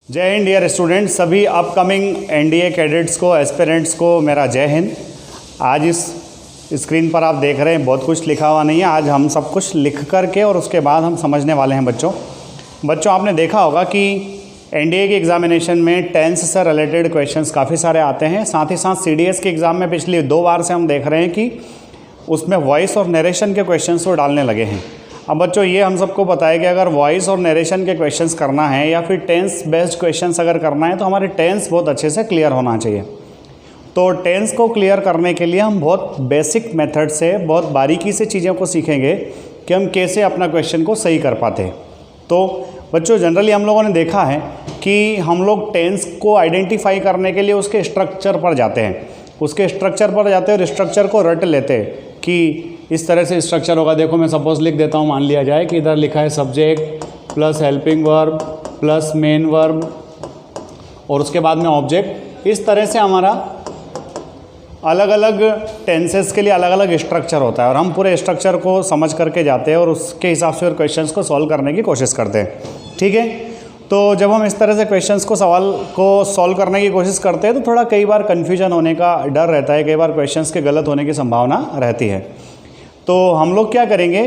जय Hind dear students, सभी upcoming NDA cadets को, एस्पिरेंट्स को मेरा जय हिंद। आज इस स्क्रीन पर आप देख रहे हैं बहुत कुछ लिखा हुआ नहीं है। आज हम सब कुछ लिख करके और उसके बाद हम समझने वाले हैं। बच्चों आपने देखा होगा कि एनडीए के एग्जामिनेशन में टेंस से रिलेटेड क्वेश्चंस काफ़ी सारे आते हैं। साथ ही साथ सीडीएस के एग्ज़ाम में पिछली 2 बार से हम देख रहे हैं कि उसमें वॉइस और नरेशन के क्वेश्चंस वो डालने लगे हैं। अब बच्चों ये हम सबको पता है कि अगर वॉइस और नरेशन के क्वेश्चंस करना है या फिर टेंस बेस्ड क्वेश्चंस अगर करना है तो हमारे टेंस बहुत अच्छे से क्लियर होना चाहिए। तो टेंस को क्लियर करने के लिए हम बहुत बेसिक मेथड से, बहुत बारीकी से चीज़ों को सीखेंगे कि हम कैसे अपना क्वेश्चन को सही कर पाते हैं। तो बच्चों जनरली हम लोगों ने देखा है कि हम लोग टेंस को आइडेंटिफाई करने के लिए उसके स्ट्रक्चर पर जाते हैं, और स्ट्रक्चर को रट लेते हैं कि इस तरह से स्ट्रक्चर होगा। देखो मैं सपोज लिख देता हूँ, मान लिया जाए कि इधर लिखा है subject plus helping verb plus main verb और उसके बाद में ऑब्जेक्ट। इस तरह से हमारा अलग अलग टेंसेस के लिए अलग अलग स्ट्रक्चर होता है और हम पूरे स्ट्रक्चर को समझ करके जाते हैं और उसके हिसाब से क्वेश्चंस को सॉल्व करने की कोशिश करते हैं। ठीक है, तो जब हम इस तरह से क्वेश्चंस को सवाल को सॉल्व करने की कोशिश करते हैं तो थोड़ा कई बार कन्फ्यूजन होने का डर रहता है, कई बार क्वेश्चंस के गलत होने की संभावना रहती है। तो हम लोग क्या करेंगे,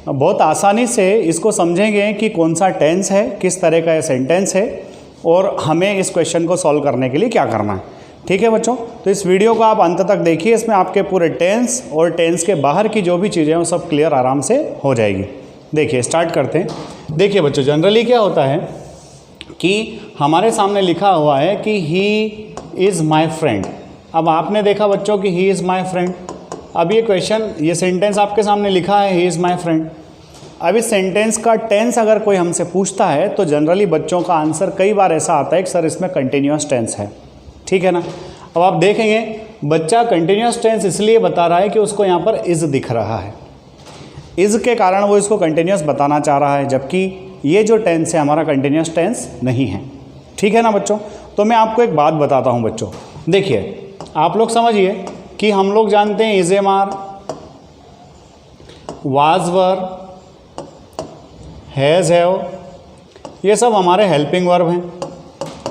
बहुत आसानी से इसको समझेंगे कि कौन सा टेंस है, किस तरह का ये सेंटेंस है और हमें इस क्वेश्चन को सॉल्व करने के लिए क्या करना है। ठीक है बच्चों, तो इस वीडियो को आप अंत तक देखिए। इसमें आपके पूरे टेंस और टेंस के बाहर की जो भी चीज़ें हैं वो सब क्लियर आराम से हो जाएगी। देखिए स्टार्ट करते हैं। देखिए बच्चों जनरली क्या होता है कि हमारे सामने लिखा हुआ है कि ही इज़ माई फ्रेंड। अब आपने देखा बच्चों कि ही इज़ माई फ्रेंड। अब ये सेंटेंस आपके सामने लिखा है ही इज़ माई फ्रेंड। अब इस सेंटेंस का टेंस अगर कोई हमसे पूछता है तो जनरली बच्चों का आंसर कई बार ऐसा आता है कि सर इसमें कंटिन्यूअस टेंस है। ठीक है ना। अब आप देखेंगे बच्चा कंटिन्यूअस टेंस इसलिए बता रहा है कि उसको यहाँ पर इज़ दिख रहा है, इज़ के कारण वो इसको कंटिन्यूअस बताना चाह रहा है, जबकि ये जो टेंस है हमारा कंटिन्यूअस टेंस नहीं है। ठीक है ना बच्चों। तो मैं आपको एक बात बताता हूँ बच्चों, देखिए आप लोग समझिए कि हम लोग जानते हैं is am are, was were, has have, ये सब हमारे हेल्पिंग वर्ब हैं।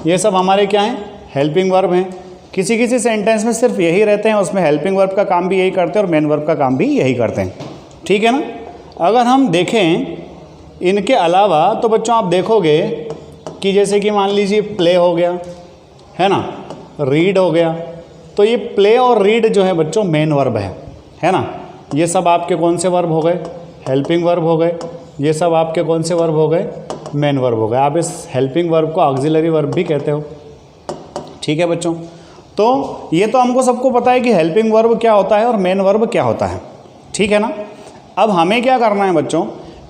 ये सब हमारे क्या हैं, हेल्पिंग वर्ब हैं। किसी किसी सेंटेंस में सिर्फ यही रहते हैं, उसमें हेल्पिंग वर्ब का काम भी यही करते हैं और मेन वर्ब का काम भी यही करते हैं। ठीक है ना। अगर हम देखें इनके अलावा तो बच्चों आप देखोगे कि जैसे कि मान लीजिए प्ले हो गया है ना, रीड हो गया, तो ये प्ले और रीड जो है बच्चों मेन वर्ब है ना। ये सब आपके कौन से वर्ब हो गए, हेल्पिंग वर्ब हो गए। ये सब आपके कौन से वर्ब हो गए, मेन वर्ब हो गए। आप इस हेल्पिंग वर्ब को ऑक्सिलरी वर्ब भी कहते हो। ठीक है बच्चों, तो ये तो हमको सबको पता है कि हेल्पिंग वर्ब क्या होता है और मेन वर्ब क्या होता है। ठीक है ना। अब हमें क्या करना है बच्चों,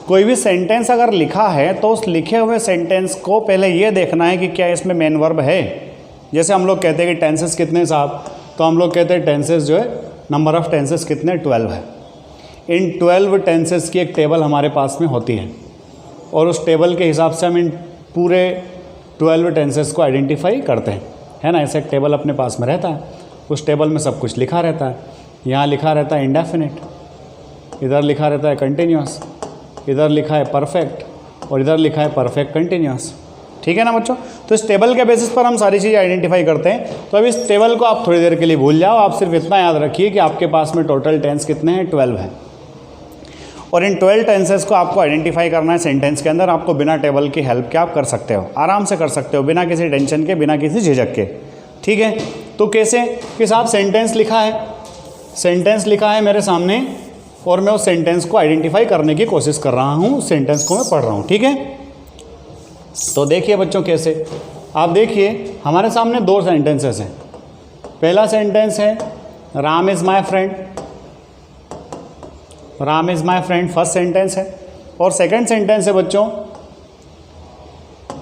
कोई भी सेंटेंस अगर लिखा है तो उस लिखे हुए सेंटेंस को पहले ये देखना है कि क्या इसमें मेन वर्ब है। जैसे हम लोग कहते हैं कि टेंसेस कितने साहब, तो हम लोग कहते हैं टेंसेस जो है, नंबर ऑफ़ टेंसेस कितने, 12 है। इन 12 टेंसेस की एक टेबल हमारे पास में होती है और उस टेबल के हिसाब से हम इन पूरे 12 टेंसेस को आइडेंटिफाई करते हैं, है ना। ऐसा एक टेबल अपने पास में रहता है, उस टेबल में सब कुछ लिखा रहता है। यहाँ लिखा रहता है इंडेफिनिट, इधर लिखा रहता है कंटिन्यूअस, इधर लिखा है परफेक्ट और इधर लिखा है परफेक्ट कंटिन्यूअस। ठीक है ना बच्चों। तो इस टेबल के बेसिस पर हम सारी चीज़ें आइडेंटिफाई करते हैं। तो अब इस टेबल को आप थोड़ी देर के लिए भूल जाओ, आप सिर्फ इतना याद रखिए कि आपके पास में टोटल टेंस कितने हैं, 12 हैं। और इन 12 टेंसेस को आपको आइडेंटिफाई करना है सेंटेंस के अंदर। आपको बिना टेबल की हेल्प के आप कर सकते हो, आराम से कर सकते हो, बिना किसी टेंशन के, बिना किसी झिझक के। ठीक है, तो कैसे कि साहब सेंटेंस लिखा है मेरे सामने और मैं उस सेंटेंस को आइडेंटिफाई करने की कोशिश कर रहा हूँ, उस सेंटेंस को मैं पढ़ रहा हूँ। ठीक है, तो देखिए बच्चों कैसे, आप देखिए हमारे सामने 2 सेंटेंसेस हैं। पहला सेंटेंस है Ram is my friend, Ram is my friend first sentence है। और सेकंड सेंटेंस है बच्चों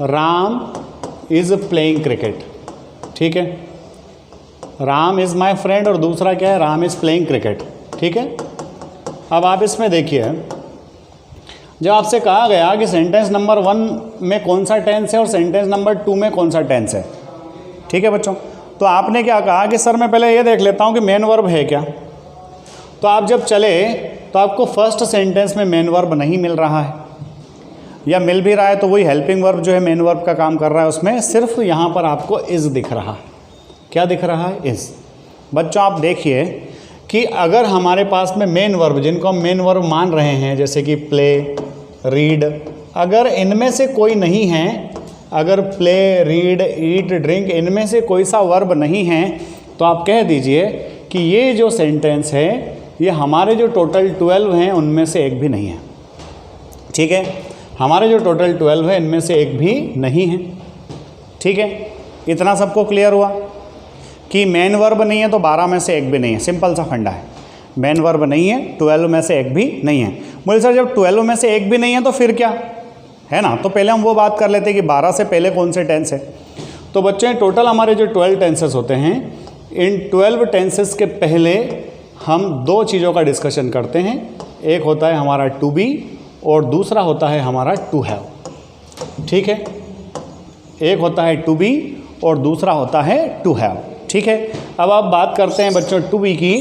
राम इज़ प्लेइंग क्रिकेट। ठीक है, राम इज़ माई फ्रेंड और दूसरा क्या है, राम इज़ प्लेइंग क्रिकेट। ठीक है, अब आप इसमें देखिए, जब आपसे कहा गया कि सेंटेंस नंबर 1 में कौन सा टेंस है और सेंटेंस नंबर 2 में कौन सा टेंस है। ठीक है बच्चों, तो आपने क्या कहा कि सर मैं पहले ये देख लेता हूँ कि मेन वर्ब है क्या। तो आप जब चले तो आपको फर्स्ट सेंटेंस में मेन वर्ब नहीं मिल रहा है। या मिल भी रहा है तो वही हेल्पिंग वर्ब जो है मेन वर्ब का काम कर रहा है उसमें, सिर्फ यहाँ पर आपको इज़ दिख रहा है। क्या दिख रहा है? इज़। बच्चों आप देखिए कि अगर हमारे पास में मेन वर्ब, जिनको हम मेन वर्ब मान रहे हैं, जैसे कि प्ले, रीड, अगर इनमें से कोई नहीं है, अगर प्ले, रीड, ईट, ड्रिंक इनमें से कोई सा वर्ब नहीं है, तो आप कह दीजिए कि ये जो सेंटेंस है ये हमारे जो टोटल 12 हैं उनमें से एक भी नहीं है। ठीक है, हमारे जो टोटल 12 है इनमें से एक भी नहीं है। ठीक है, इतना सबको क्लियर हुआ कि मेन वर्ब नहीं है तो 12 में से एक भी नहीं है। सिंपल सा फंडा है, मेन वर्ब नहीं है, 12 में से एक भी नहीं है। बोले सर जब 12 में से एक भी नहीं है तो फिर क्या है ना, तो पहले हम वो बात कर लेते हैं कि 12 से पहले कौन से टेंस है। तो बच्चों टोटल हमारे जो 12 टेंसेस होते हैं, इन 12 टेंसेस के पहले हम दो चीज़ों का डिस्कशन करते हैं। एक होता है हमारा टू बी और दूसरा होता है हमारा टू हैव। ठीक है, एक होता है टू बी और दूसरा होता है टू हैव। ठीक है, अब आप बात करते हैं बच्चों टू बी की।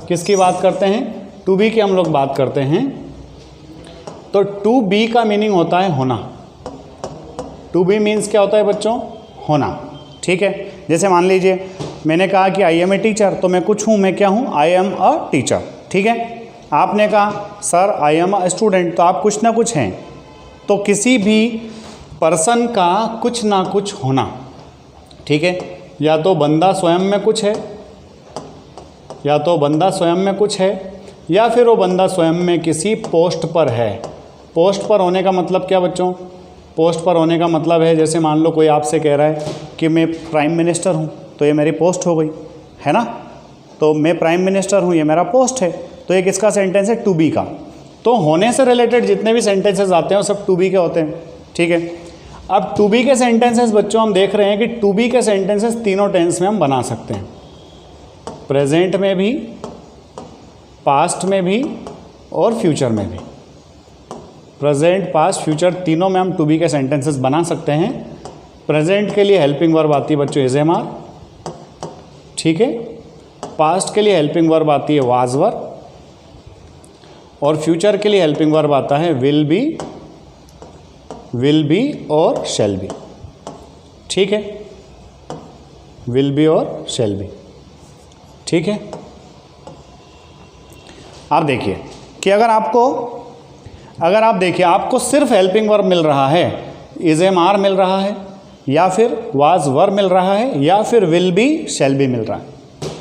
किसकी बात करते हैं? टू बी की हम लोग बात करते हैं। तो टू बी का मीनिंग होता है होना। टू बी मीन्स क्या होता है बच्चों? होना। ठीक है, जैसे मान लीजिए मैंने कहा कि आई एम ए टीचर, तो मैं कुछ हूँ, मैं क्या हूँ? I am a teacher. ठीक है, आपने कहा sir I am a student, तो आप कुछ ना कुछ हैं। तो किसी भी पर्सन का कुछ ना कुछ होना। ठीक है, या तो बंदा स्वयं में कुछ है, या तो बंदा स्वयं में कुछ है, या फिर वो बंदा स्वयं में किसी पोस्ट पर है। पोस्ट पर होने का मतलब क्या बच्चों? पोस्ट पर होने का मतलब है जैसे मान लो कोई आपसे कह रहा है कि मैं प्राइम मिनिस्टर हूँ, तो ये मेरी पोस्ट हो गई, है ना। तो मैं प्राइम मिनिस्टर हूँ, ये मेरा पोस्ट है। तो एक इसका सेंटेंस है टू बी का। तो होने से रिलेटेड जितने भी सेंटेंसेस आते हैं वो सब टू बी के होते हैं। ठीक है, अब टू बी के सेंटेंसेस बच्चों हम देख रहे हैं कि टू बी के सेंटेंसेस तीनों टेंस में हम बना सकते हैं, प्रेजेंट में भी, पास्ट में भी और फ्यूचर में भी। प्रेजेंट, पास्ट, फ्यूचर तीनों में हम टू बी के सेंटेंसेस बना सकते हैं। प्रेजेंट के लिए हेल्पिंग वर्ब आती है बच्चों इज एम आर। ठीक है, पास्ट के लिए हेल्पिंग वर्ब आती है वाज वर, और फ्यूचर के लिए हेल्पिंग वर्ब आता है विल बी और शैल बी। ठीक है, विल बी और शैल बी। ठीक है, आप देखिए कि अगर आप देखिए आपको सिर्फ हेल्पिंग वर्ब मिल रहा है, इज एम आर मिल रहा है, या फिर वाज वर मिल रहा है, या फिर विल बी शैल बी मिल रहा है।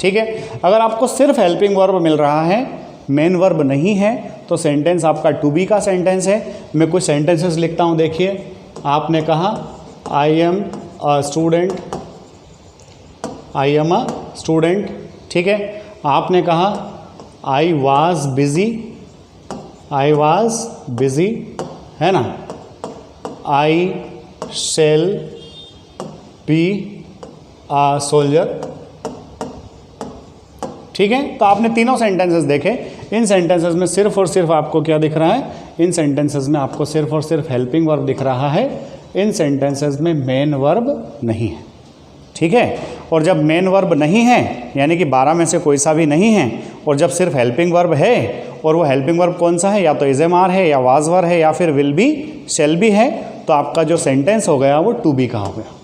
ठीक है, अगर आपको सिर्फ हेल्पिंग वर्ब मिल रहा है, मेन वर्ब नहीं है, तो सेंटेंस आपका टू बी का सेंटेंस है। मैं कुछ सेंटेंसेस लिखता हूँ, देखिए। आपने कहा I am a student, I am a student. ठीक है, आपने कहा आई वाज बिजी, है ना। आई शैल बी अ सोल्जर। ठीक है, तो आपने तीनों सेंटेंसेस देखे। इन सेंटेंसेस में सिर्फ और सिर्फ आपको क्या दिख रहा है? इन सेंटेंसेस में आपको सिर्फ और सिर्फ हेल्पिंग वर्ब दिख रहा है। इन सेंटेंसेस में मेन वर्ब नहीं है। ठीक है, और जब मेन वर्ब नहीं है यानी कि 12 में से कोई सा भी नहीं है, और जब सिर्फ हेल्पिंग वर्ब है, और वो हेल्पिंग वर्ब कौन सा है? या तो इज एम आर है, या वाज वर है, या फिर विल बी शैल बी है, तो आपका जो सेंटेंस हो गया वो टू बी का हो गया।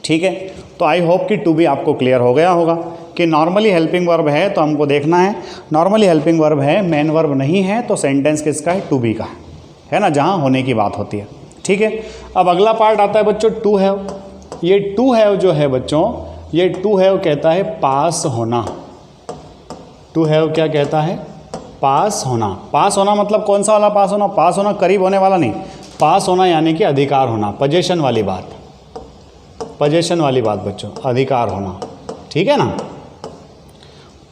ठीक है, तो आई होप कि टू बी आपको क्लियर हो गया होगा कि नॉर्मली हेल्पिंग वर्ब है तो हमको देखना है, नॉर्मली हेल्पिंग वर्ब है, मेन वर्ब नहीं है, तो सेंटेंस किसका है? टू बी का है ना, जहाँ होने की बात होती है। ठीक है, अब अगला पार्ट आता है बच्चों टू हैव। ये टू हैव जो है बच्चों, ये टू हैव कहता है पास होना। टू हैव क्या कहता है? पास होना। पास होना मतलब कौन सा वाला पास होना? पास होना करीब होने वाला नहीं, पास होना यानी कि अधिकार होना, पोजीशन वाली बात, पोजीशन वाली बात बच्चों, अधिकार होना। ठीक है ना,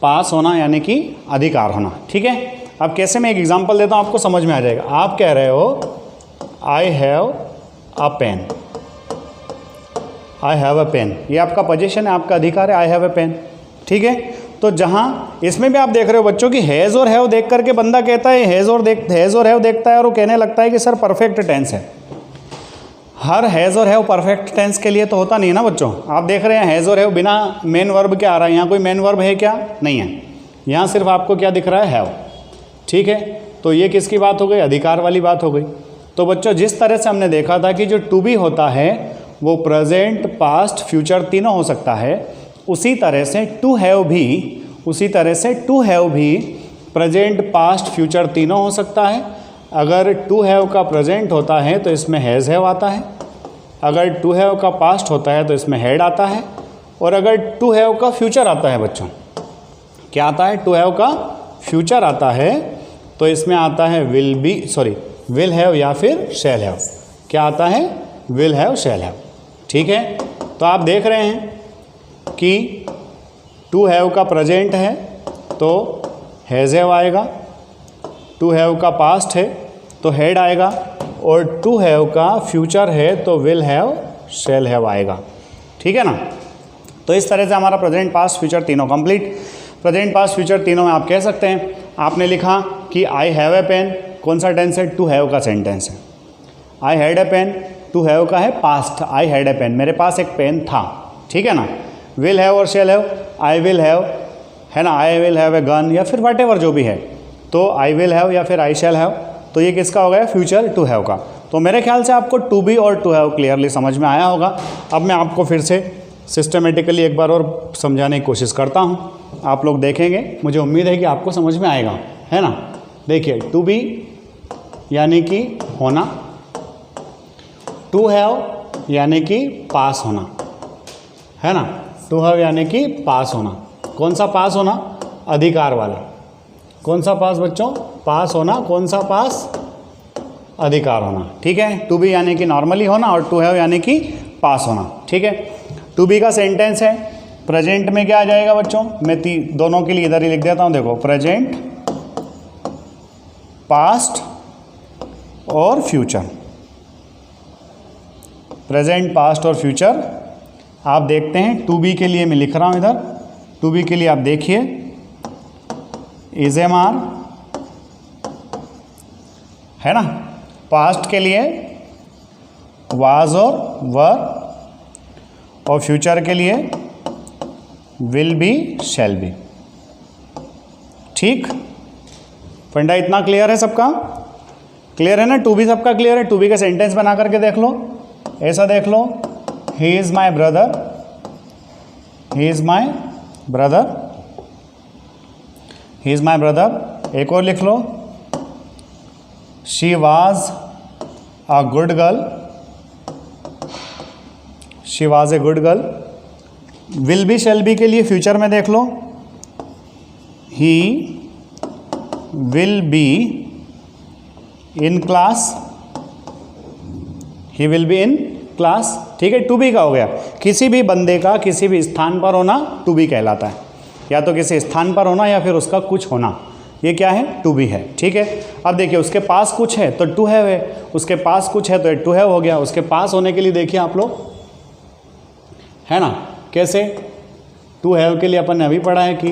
पास होना यानी कि अधिकार होना। ठीक है, अब कैसे मैं एक एग्जांपल देता हूँ, आपको समझ में आ जाएगा। आप कह रहे हो I have a pen, I have a pen, ये आपका पोजीशन है, आपका अधिकार है, आई हैव अ पेन। ठीक है, तो जहाँ इसमें भी आप देख रहे हो बच्चों कि हैज़ और हैव देख करके बंदा कहता है हैज़ और हैव देखता है और वो कहने लगता है कि सर परफेक्ट टेंस है। हर हैज़ और हैव परफेक्ट टेंस के लिए तो होता नहीं है ना बच्चों। आप देख रहे हैं हैज़ और हैव बिना मेन वर्ब के आ रहा है, यहाँ कोई मेन वर्ब है क्या? नहीं है, यहाँ सिर्फ आपको क्या दिख रहा है? हैव। ठीक है, तो ये किसकी बात हो गई? अधिकार वाली बात हो गई। तो बच्चों जिस तरह से हमने देखा था कि जो टू बी होता है वो प्रेजेंट, पास्ट, फ्यूचर तीनों हो सकता है, उसी तरह से टू हैव भी प्रेजेंट, पास्ट, फ्यूचर तीनों हो सकता है। अगर टू हैव का प्रेजेंट होता है तो इसमें हैज़ हैव आता है, अगर टू हैव का पास्ट होता है तो इसमें हैड आता है, और अगर टू हैव का फ्यूचर आता है बच्चों, क्या आता है, टू हैव का फ्यूचर आता है तो इसमें आता है विल हैव या फिर शैल हैव। क्या आता है, विल हैव, शैल हैव। ठीक है, तो आप देख रहे हैं कि टू हैव का प्रेजेंट है तो हैज़ हैव आएगा, टू हैव का पास्ट है तो हैड आएगा, और टू हैव का फ्यूचर है तो विल हैव, शैल हैव आएगा। ठीक है ना। तो इस तरह से हमारा प्रेजेंट, पास्ट, फ्यूचर तीनों कंप्लीट। प्रेजेंट, पास्ट, फ्यूचर तीनों में आप कह सकते हैं, आपने लिखा कि आई हैव ए पेन, कौन सा टेंस है, टू हैव का सेंटेंस है। I had a pen, to have का है past, I had a pen, मेरे पास एक पेन था। ठीक है ना। विल हैव और shall have, I will have है ना, I will have a gun या फिर वट एवर जो भी है, तो आई विल हैव या फिर आई शैल हैव, तो ये किसका हो गया, फ्यूचर टू हैव का। तो मेरे ख्याल से आपको टू बी और टू हैव क्लियरली समझ में आया होगा। अब मैं आपको फिर से सिस्टमेटिकली एक बार और समझाने की कोशिश करता हूँ, आप लोग देखेंगे, मुझे उम्मीद है कि आपको समझ में आएगा, है ना। देखिए, टू बी यानी कि होना, टू हैव यानी कि पास होना, है ना। टू हैव यानी कि पास होना, कौन सा पास होना, अधिकार वाला। कौन सा पास बच्चों, पास होना, कौन सा पास, अधिकार होना। ठीक है, टू बी यानी कि नॉर्मली होना और टू हैव यानी कि पास होना। ठीक है, टू बी का सेंटेंस है, प्रेजेंट में क्या आ जाएगा बच्चों, मैं दोनों के लिए इधर ही लिख देता हूँ, देखो, प्रेजेंट, पास्ट और फ्यूचर। प्रेजेंट, पास्ट और फ्यूचर आप देखते हैं। टू बी के लिए मैं लिख रहा हूँ इधर, टू बी के लिए आप देखिए, इज एम आर, है ना। पास्ट के लिए वाज और वर, और फ्यूचर के लिए विल बी, शैल बी। ठीक, फंडा इतना क्लियर है सबका, क्लियर है ना। टू बी सबका क्लियर है। टू बी का सेंटेंस बना करके देख लो, ऐसा देख लो, he is my brother, he is my brother, he is my brother. एक और लिख लो, she was a good girl, she was a good girl. Will be, shall be के लिए फ्यूचर में देख लो, he will be in class, he will be in class. ठीक है, टू बी का हो गया, किसी भी बंदे का किसी भी स्थान पर होना टू बी कहलाता है, या तो किसी स्थान पर होना या फिर उसका कुछ होना, ये क्या है, टू बी है। ठीक है, अब देखिए, उसके पास कुछ है तो टू हैव है, उसके पास कुछ है तो टू हैव हो गया। उसके पास होने के लिए देखिए आप लोग, है ना, कैसे, टू हैव के लिए अपन ने अभी पढ़ा है कि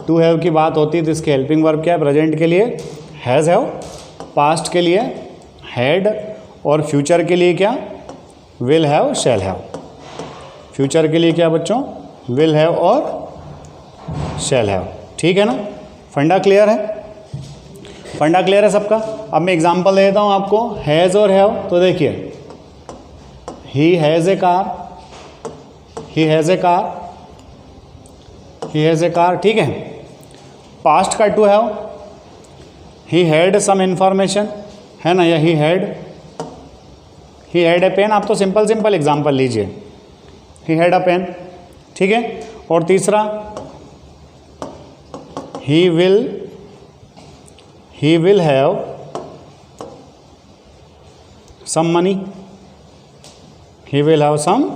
टू हैव की बात होती है तो इसके हेल्पिंग वर्ब क्या है, प्रेजेंट के लिए हैज़ हैव, पास्ट के लिए हैड, और फ्यूचर के लिए क्या, will have, shall have. Future के लिए क्या बच्चों, विल हैव और शैल हैव। ठीक है ना, फंडा क्लियर है, फंडा क्लियर है सबका। अब मैं एग्जांपल दे देता हूँ आपको, हैज़ और हैव। तो देखिए, he has a car, he has a car, he has a car. ठीक है, पास्ट का to have, he had some information, है ना, या ही हैड ए पेन। आप तो सिंपल एग्जांपल लीजिए, ही हैड अ पेन। ठीक है, और तीसरा, he will have some money, he will have some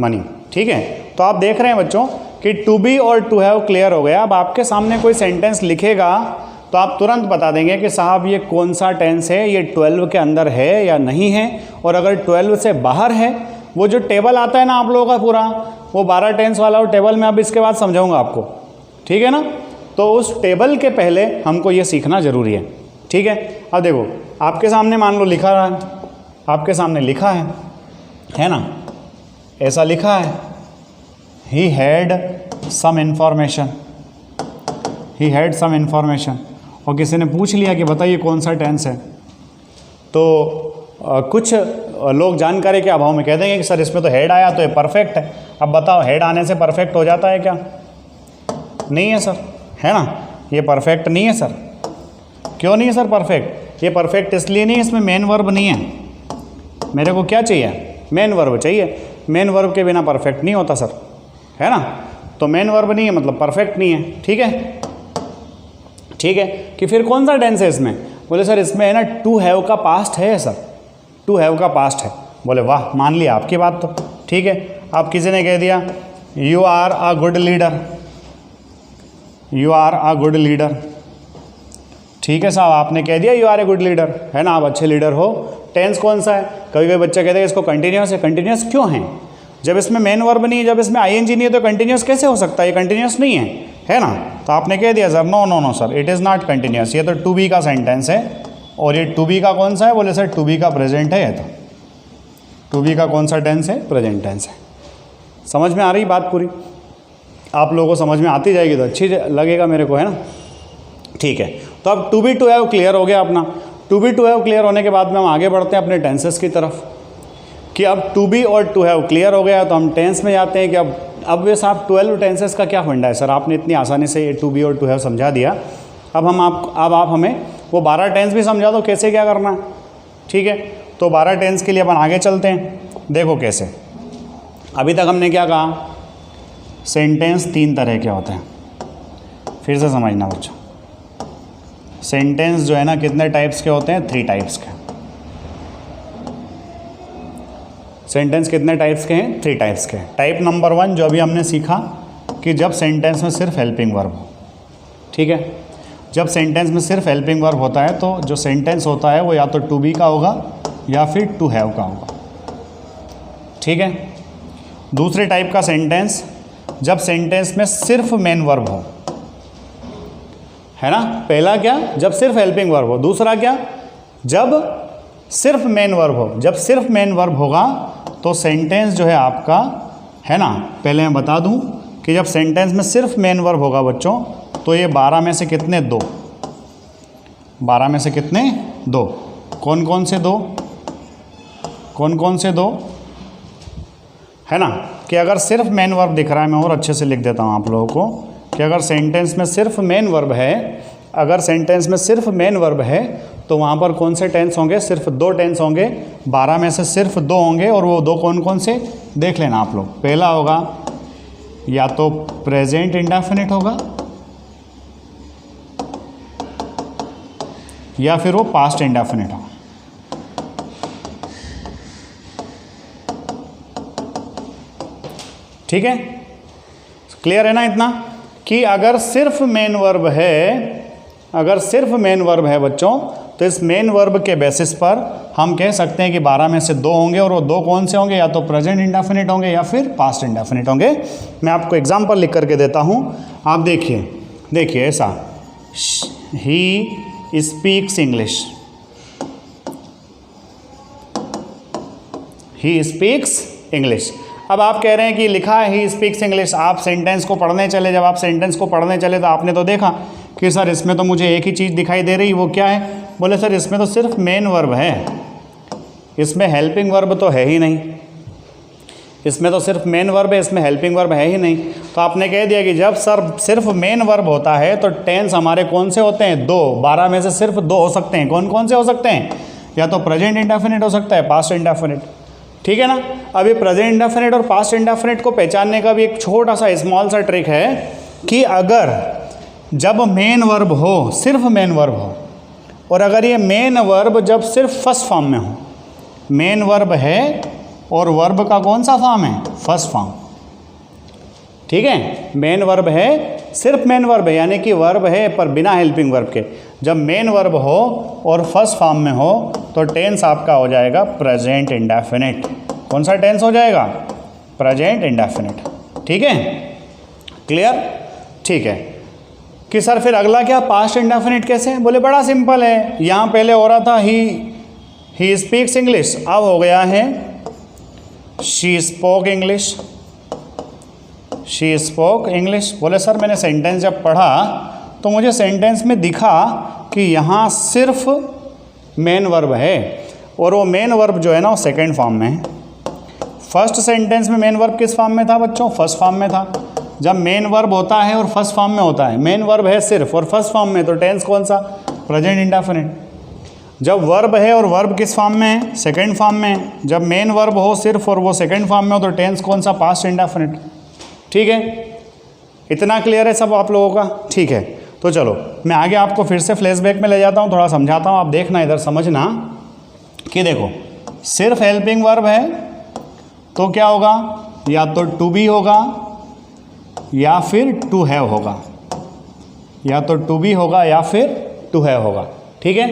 money. ठीक है, तो आप देख रहे हैं बच्चों कि टू बी और टू हैव क्लियर हो गया। अब आपके सामने कोई सेंटेंस लिखेगा तो आप तुरंत बता देंगे कि साहब ये कौन सा टेंस है, ये 12 के अंदर है या नहीं है, और अगर 12 से बाहर है, वो जो टेबल आता है ना आप लोगों का पूरा, वो 12 टेंस वाला, और टेबल में अब इसके बाद समझाऊंगा आपको। ठीक है ना, तो उस टेबल के पहले हमको ये सीखना ज़रूरी है। ठीक है, अब देखो, आपके सामने मान लो लिखा रहा है, आपके सामने लिखा है ना, ऐसा लिखा है, he had some information, he had some information, और किसी ने पूछ लिया कि बताइए कौन सा टेंस है, तो कुछ लोग जानकारी के अभाव में कह देंगे कि सर इसमें तो हेड आया तो ये परफेक्ट है। अब बताओ हेड आने से परफेक्ट हो जाता है क्या? नहीं है सर, है ना, ये परफेक्ट नहीं है सर। क्यों नहीं है सर परफेक्ट? ये परफेक्ट इसलिए नहीं, इसमें मेन वर्ब नहीं है। मेरे को क्या चाहिए? मेन वर्ब चाहिए। मेन वर्ब के बिना परफेक्ट नहीं होता सर, है ना। तो मेन वर्ब नहीं है मतलब परफेक्ट नहीं है। ठीक है, ठीक है। कि फिर कौन सा टेंस है इसमें? बोले सर इसमें है ना टू हैव का पास्ट है सर, टू हैव का पास्ट है। बोले वाह, मान लिया आपकी बात तो। ठीक है, आप किसी ने कह दिया you are a good leader, you are a good leader. ठीक है साहब, आपने कह दिया you are a good leader, है ना, आप अच्छे लीडर हो। टेंस कौन सा है? कभी कभी बच्चा कहते हैं इसको कंटिन्यूस है। कंटिन्यूस क्यों है? जब इसमें मेन वर्ब नहीं है, जब इसमें आईएनजी नहीं है तो कंटिन्यूस कैसे हो सकता है? ये कंटिन्यूस नहीं है ना। तो आपने कह दिया sir no no no sir, it is not continuous, ये तो टू बी का सेंटेंस है। और ये टू बी का कौन सा है? बोले सर टू बी का प्रेजेंट है। ये तो टू बी का कौन सा टेंस है? प्रेजेंट टेंस है। समझ में आ रही बात पूरी? आप लोगों को समझ में आती जाएगी तो अच्छी लगेगा मेरे को, है ना। ठीक है, तो अब to be to have clear हो गया अपना। To be to have clear होने के बाद में हम आगे बढ़ते हैं अपने टेंसेस की तरफ कि अब टू बी और टू हैव क्लियर हो गया तो हम टेंस में जाते हैं कि अब वे साहब 12 टेंसेस का क्या फंडा है सर? आपने इतनी आसानी से ये टू बी और टू हैव समझा दिया, अब आप हमें वो 12 टेंस भी समझा दो कैसे क्या करना है। ठीक है, तो 12 टेंस के लिए अपन आगे चलते हैं। देखो कैसे, अभी तक हमने क्या कहा? सेंटेंस 3 तरह के होते हैं। फिर से समझना बच्चों, सेंटेंस जो है ना कितने टाइप्स के होते हैं? 3 टाइप्स के। सेंटेंस कितने टाइप्स के हैं? 3 टाइप्स के। टाइप नंबर 1 जो अभी हमने सीखा कि जब सेंटेंस में सिर्फ हेल्पिंग वर्ब हो। ठीक है, जब सेंटेंस में सिर्फ हेल्पिंग वर्ब होता है तो जो सेंटेंस होता है वो या तो टू बी का होगा या फिर टू हैव का होगा। ठीक है, दूसरे टाइप का सेंटेंस जब सेंटेंस में सिर्फ मेन वर्ब हो, है ना। पहला क्या? जब सिर्फ हेल्पिंग वर्ब हो। दूसरा क्या? जब सिर्फ मेन वर्ब हो। जब सिर्फ मेन वर्ब होगा तो सेंटेंस जो है आपका, है ना, पहले मैं बता दूं कि जब सेंटेंस में सिर्फ मेन वर्ब होगा बच्चों तो ये 12 में से कितने? 2। 12 में से कितने? 2। कौन कौन से 2? कौन कौन से 2? है ना, कि अगर सिर्फ मेन वर्ब दिख रहा है, मैं और अच्छे से लिख देता हूँ आप लोगों को कि अगर सेंटेंस में सिर्फ मेन वर्ब है, अगर सेंटेंस में सिर्फ मेन वर्ब है तो वहाँ पर कौन से टेंस होंगे? सिर्फ 2 टेंस होंगे। 12 में से सिर्फ 2 होंगे और वो 2 कौन कौन से देख लेना आप लोग। पहला होगा या तो प्रेजेंट इंडेफिनिट होगा या फिर वो पास्ट इंडेफिनिट होगा। ठीक है, क्लियर है ना इतना कि अगर सिर्फ मेन वर्ब है, अगर सिर्फ मेन वर्ब है बच्चों तो इस मेन वर्ब के बेसिस पर हम कह सकते हैं कि 12 में से 2 होंगे और वो 2 कौन से होंगे? या तो प्रेजेंट इंडेफिनिट होंगे या फिर पास्ट इंडेफिनिट होंगे। मैं आपको एग्जांपल लिख करके देता हूँ, आप देखिए। देखिए ऐसा, he speaks English, he speaks English. अब आप कह रहे हैं कि लिखा है ही स्पीक्स इंग्लिश, आप सेंटेंस को पढ़ने चले। जब आप सेंटेंस को पढ़ने चले तो आपने तो देखा कि सर इसमें तो मुझे एक ही चीज़ दिखाई दे रही, वो क्या है? बोले सर इसमें तो सिर्फ मेन वर्ब है, इसमें हेल्पिंग वर्ब तो है ही नहीं। इसमें तो सिर्फ मेन वर्ब है, इसमें हेल्पिंग वर्ब है ही नहीं। तो आपने कह दिया कि जब सर सिर्फ मेन वर्ब होता है तो टेंस हमारे कौन से होते हैं? 2। 12 में से सिर्फ 2 हो सकते हैं। कौन कौन से हो सकते हैं? या तो प्रेजेंट इंडेफिनिट हो सकता है, पास्ट इंडेफिनिट। ठीक है ना। अब ये प्रेजेंट इंडेफिनिट और पास्ट इंडेफिनिट को पहचानने का भी एक छोटा सा स्मॉल सा ट्रिक है कि अगर जब मेन वर्ब हो, सिर्फ मेन वर्ब हो, और अगर ये मेन वर्ब जब सिर्फ फर्स्ट फॉर्म में हो, मेन वर्ब है और वर्ब का कौन सा फॉर्म है? First form. ठीक है, मेन वर्ब है, सिर्फ मेन वर्ब है, यानी कि वर्ब है पर बिना हेल्पिंग वर्ब के। जब मेन वर्ब हो और फर्स्ट फॉर्म में हो तो टेंस आपका हो जाएगा प्रेजेंट इंडेफिनिट। कौन सा टेंस हो जाएगा? Present indefinite. ठीक है, क्लियर? ठीक है कि सर फिर अगला क्या? पास्ट इंडेफिनिट कैसे? बोले बड़ा सिंपल है। यहाँ पहले हो रहा था ही स्पीक्स इंग्लिश, अब हो गया है she spoke English, she spoke English. बोले सर मैंने सेंटेंस जब पढ़ा तो मुझे सेंटेंस में दिखा कि यहाँ सिर्फ मेन वर्ब है और वो मेन वर्ब जो है ना वो सेकेंड फॉर्म में है। फर्स्ट सेंटेंस में मेन वर्ब किस फॉर्म में था बच्चों? फर्स्ट फॉर्म में था। जब मेन वर्ब होता है और फर्स्ट फॉर्म में होता है, मेन वर्ब है सिर्फ और फर्स्ट फॉर्म में, तो टेंस कौन सा? Present indefinite. जब वर्ब है और वर्ब किस फॉर्म में है? सेकेंड फॉर्म में है। जब मेन वर्ब हो सिर्फ और वो सेकेंड फॉर्म में हो तो टेंस कौन सा? Past indefinite. ठीक है, इतना क्लियर है सब आप लोगों का? ठीक है, तो चलो मैं आगे आपको फिर से फ्लैशबैक में ले जाता हूँ, थोड़ा समझाता हूँ, आप देखना इधर समझना कि देखो सिर्फ हेल्पिंग वर्ब है तो क्या होगा? या तो टू बी होगा या फिर टू हैव होगा, या तो टू बी होगा या फिर टू हैव होगा। ठीक है,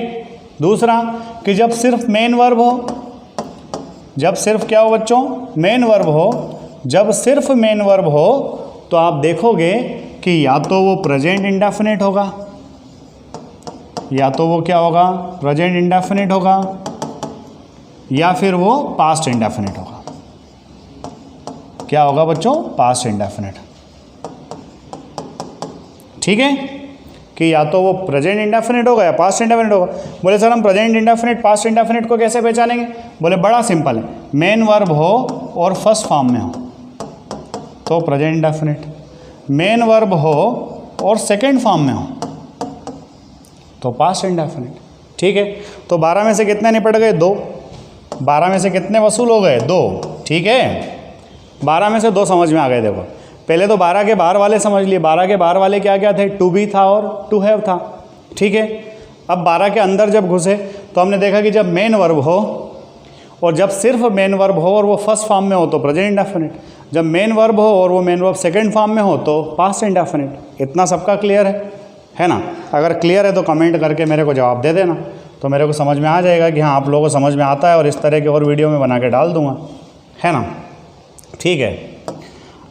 दूसरा कि जब सिर्फ मेन वर्ब हो, जब सिर्फ क्या हो बच्चों? मेन वर्ब हो। जब सिर्फ मेन वर्ब हो तो आप देखोगे कि या तो वो प्रेजेंट इंडेफिनिट होगा, या तो वो क्या होगा? प्रेजेंट इंडेफिनिट होगा, या फिर वो पास्ट इंडेफिनिट होगा। क्या होगा बच्चों? Past indefinite. ठीक है, कि या तो वो प्रेजेंट इंडेफिनिट होगा या पास्ट इंडेफिनिट होगा। बोले सर हम प्रेजेंट इंडेफिनिट पास्ट इंडेफिनिट को कैसे पहचानेंगे? बोले बड़ा सिंपल है, मेन वर्ब हो और फर्स्ट फॉर्म में हो तो प्रेजेंट इंडेफिनिट, मेन वर्ब हो और सेकेंड फॉर्म में हो तो पास्ट इंडेफिनिट। ठीक है, तो 12 में से कितने निपट गए? 2। 12 में से कितने वसूल हो गए? 2। ठीक है, 12 में से 2 समझ में आ गए। देखो पहले तो 12 के बाहर वाले समझ लिए। 12 के बाहर वाले क्या क्या थे? टू बी था और टू हैव था। ठीक है, अब 12 के अंदर जब घुसे तो हमने देखा कि जब मेन वर्ब हो और जब सिर्फ मेन वर्ब हो और वो फर्स्ट फॉर्म में हो तो प्रेजेंट इंडेफिनिट, जब मेन वर्ब हो और वो मेन वर्ब सेकेंड फॉर्म में हो तो पास्ट इंडेफिनिट। इतना सबका क्लियर है ना? अगर क्लियर है तो कमेंट करके मेरे को जवाब दे देना, तो मेरे को समझ में आ जाएगा कि हाँ आप लोगों को समझ में आता है, और इस तरह के और वीडियो में बना के डाल दूँगा, है ना? ठीक है,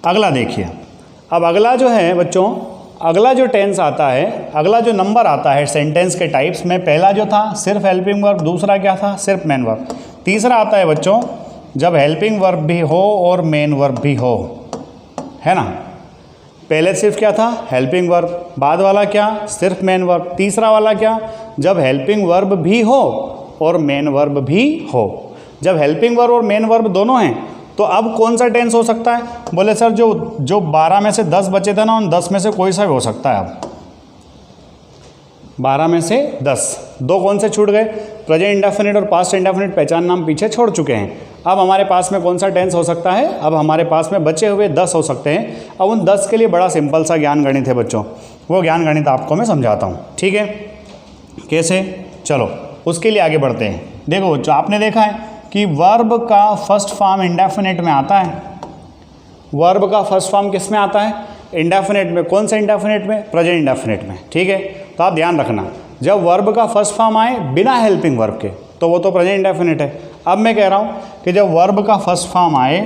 अगला देखिए। अब अगला जो है बच्चों, अगला जो टेंस आता है, अगला जो नंबर आता है सेंटेंस के टाइप्स में, पहला जो था सिर्फ हेल्पिंग वर्ब, दूसरा क्या था? सिर्फ मेन वर्ब, तीसरा आता है बच्चों जब हेल्पिंग वर्ब भी हो और मेन वर्ब भी हो, है ना? पहले सिर्फ क्या था? हेल्पिंग वर्ब, बाद वाला क्या? सिर्फ मेन वर्ब, तीसरा वाला क्या? जब हेल्पिंग वर्ब भी हो और मेन वर्ब भी हो। जब हेल्पिंग वर्ब और मेन वर्ब दोनों हैं तो अब कौन सा टेंस हो सकता है? बोले सर जो 12 में से 10 बचे थे ना, उन 10 में से कोई सा भी हो सकता है। अब 12 में से 10, 2 कौन से छूट गए? प्रेजेंट इंडेफिनिट और पास्ट इंडेफिनिट पहचान नाम पीछे छोड़ चुके हैं। अब हमारे पास में कौन सा टेंस हो सकता है? अब हमारे पास में बचे हुए 10 हो सकते हैं। अब उन 10 के लिए बड़ा सिंपल सा ज्ञान गणित है बच्चों, वो ज्ञान गणित आपको मैं समझाता हूँ। ठीक है, कैसे? चलो उसके लिए आगे बढ़ते हैं। देखो जो आपने देखा है कि वर्ब का फर्स्ट फॉर्म इंडेफिनिट में आता है। वर्ब का फर्स्ट फॉर्म किस में आता है? इंडेफिनिट में। कौन से इंडेफिनिट में? प्रेजेंट इंडेफिनिट में। ठीक है, तो आप ध्यान रखना, जब वर्ब का फर्स्ट फॉर्म आए बिना हेल्पिंग वर्ब के तो वो तो प्रेजेंट इंडेफिनिट है। अब मैं कह रहा हूँ कि जब वर्ब का फर्स्ट फॉर्म आए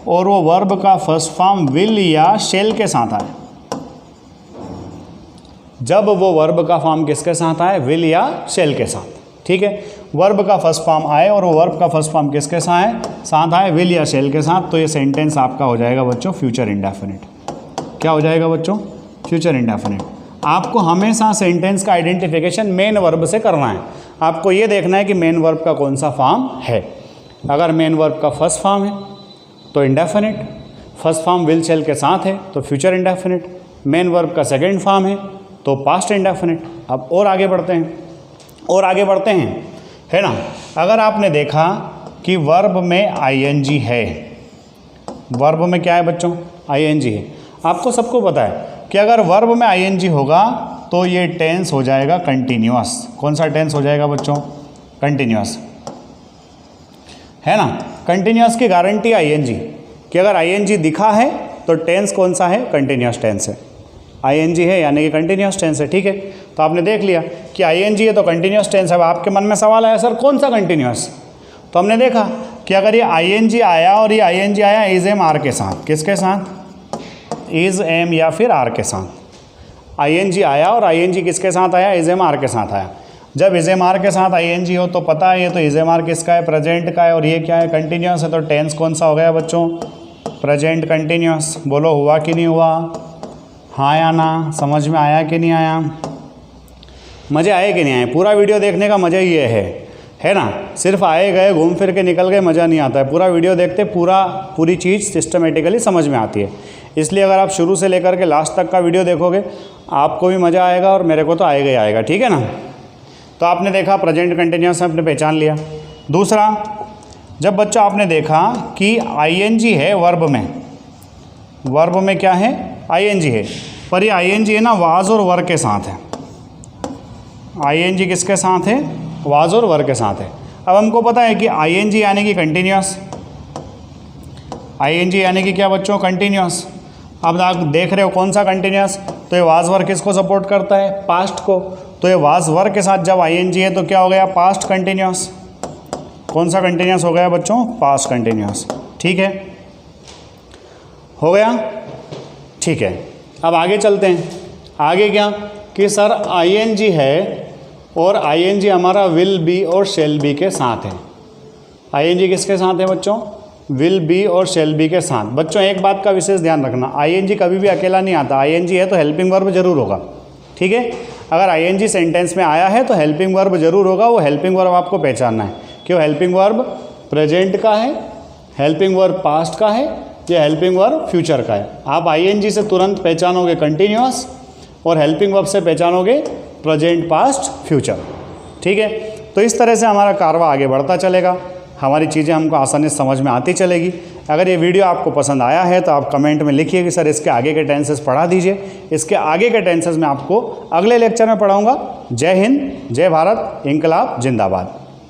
और वो वर्ब का फर्स्ट फॉर्म विल या शेल के साथ आए, जब वो वर्ब का फॉर्म किसके साथ आए? विल या शेल के साथ। ठीक है, वर्ब का फर्स्ट फॉर्म आए और वो वर्ब का फर्स्ट फॉर्म किसके साथ आए? विल या शेल के साथ, तो ये सेंटेंस आपका हो जाएगा बच्चों फ्यूचर इंडेफिनिट। क्या हो जाएगा बच्चों? Future indefinite. आपको हमेशा सेंटेंस का आइडेंटिफिकेशन मेन वर्ब से करना है। आपको ये देखना है कि मेन वर्ब का कौन सा फॉर्म है। अगर मेन वर्ब का फर्स्ट फॉर्म है तो indefinite, first form will shell के साथ है तो फ्यूचर इंडेफिनिट, मेन वर्ब का सेकेंड फॉर्म है तो पास्ट इंडेफिनिट। अब और आगे बढ़ते हैं, है ना? अगर आपने देखा कि वर्ब में आईएनजी है, वर्ब में क्या है बच्चों? आईएनजी है। आपको सबको पता है कि अगर वर्ब में आईएनजी होगा तो ये टेंस हो जाएगा कंटिन्यूअस। कौन सा टेंस हो जाएगा बच्चों? कंटिन्यूअस, है ना? कंटिन्यूअस की गारंटी आईएनजी, कि अगर आईएनजी दिखा है तो टेंस कौन सा है? कंटिन्यूअस टेंस है। आईएनजी है यानी कि कंटिन्यूअस टेंस है। ठीक है, तो आपने देख लिया कि आईएनजी है तो कंटिन्यूअस टेंस है। अब आपके मन में सवाल आया सर कौन सा कंटिन्यूअस? तो हमने देखा कि अगर ये आईएनजी आया और ये आईएनजी आया इज एम आर के साथ, किसके साथ? इज एम या फिर आर के साथ। आईएनजी आया और आईएनजी किसके साथ आया? इज एम आर के साथ आया। जब इज एम आर के साथ आईएनजी हो तो पता है ये तो इज एम आर किसका है? प्रेजेंट का है, और ये क्या है? कंटिन्यूअस है। तो टेंस कौन सा हो गया बच्चों? Present continuous. बोलो हुआ कि नहीं हुआ? हाँ या ना? समझ में आया कि नहीं आया? मज़े आए कि नहीं आए? पूरा वीडियो देखने का मज़ा ये है ना। सिर्फ आए गए घूम फिर के निकल गए मज़ा नहीं आता है, पूरा वीडियो देखते पूरी चीज़ सिस्टमेटिकली समझ में आती है। इसलिए अगर आप शुरू से लेकर के लास्ट तक का वीडियो देखोगे आपको भी मज़ा आएगा और मेरे को तो आएगा ही आएगा, ठीक है ना। तो आपने देखा प्रेजेंट कंटिन्यूअस आपने पहचान लिया। दूसरा, जब बच्चों आपने देखा कि आईएनजी है वर्ब में क्या है, आईएनजी है, पर ये आईएनजी है ना वाज और वर के साथ है। आईएनजी किसके साथ है, वाज और वर के साथ है। अब हमको पता है कि आईएनजी यानी कि कंटिन्यूअस, आईएनजी यानी कि क्या बच्चों, कंटिन्यूअस। अब आप देख रहे हो कौन सा कंटिन्यूअस, तो ये वाज वर किसको सपोर्ट करता है, पास्ट को। तो ये वाज वर के साथ जब आईएनजी है तो क्या हो गया, पास्ट कंटिन्यूअस। कौन सा कंटिन्यूअस हो गया बच्चों, पास्ट कंटिन्यूअस, ठीक है, हो गया, ठीक है। अब आगे चलते हैं। आगे क्या कि सर आईएनजी है और आईएनजी हमारा विल बी और शेल बी के साथ है। आईएनजी किसके साथ है बच्चों, विल बी और शेल बी के साथ। बच्चों एक बात का विशेष ध्यान रखना, आईएनजी कभी भी अकेला नहीं आता। आईएनजी है तो हेल्पिंग वर्ब जरूर होगा, ठीक है। अगर आईएनजी सेंटेंस में आया है तो हेल्पिंग वर्ब जरूर होगा। वो हेल्पिंग वर्ब आपको पहचानना है कि वो हेल्पिंग वर्ब प्रेजेंट का है, हेल्पिंग वर्ब पास्ट का है या हेल्पिंग वर्ब फ्यूचर का है। आप आईएनजी से तुरंत पहचानोगे कंटिन्यूअस और हेल्पिंग वर्ब से पहचानोगे प्रेजेंट, पास्ट, फ्यूचर, ठीक है। तो इस तरह से हमारा कारवा आगे बढ़ता चलेगा, हमारी चीज़ें हमको आसानी से समझ में आती चलेगी। अगर ये वीडियो आपको पसंद आया है तो आप कमेंट में लिखिए कि सर इसके आगे के टेंसेस पढ़ा दीजिए। इसके आगे के टेंसेस मैं आपको अगले लेक्चर में पढ़ाऊँगा। जय हिंद, जय भारत, इंकलाब जिंदाबाद।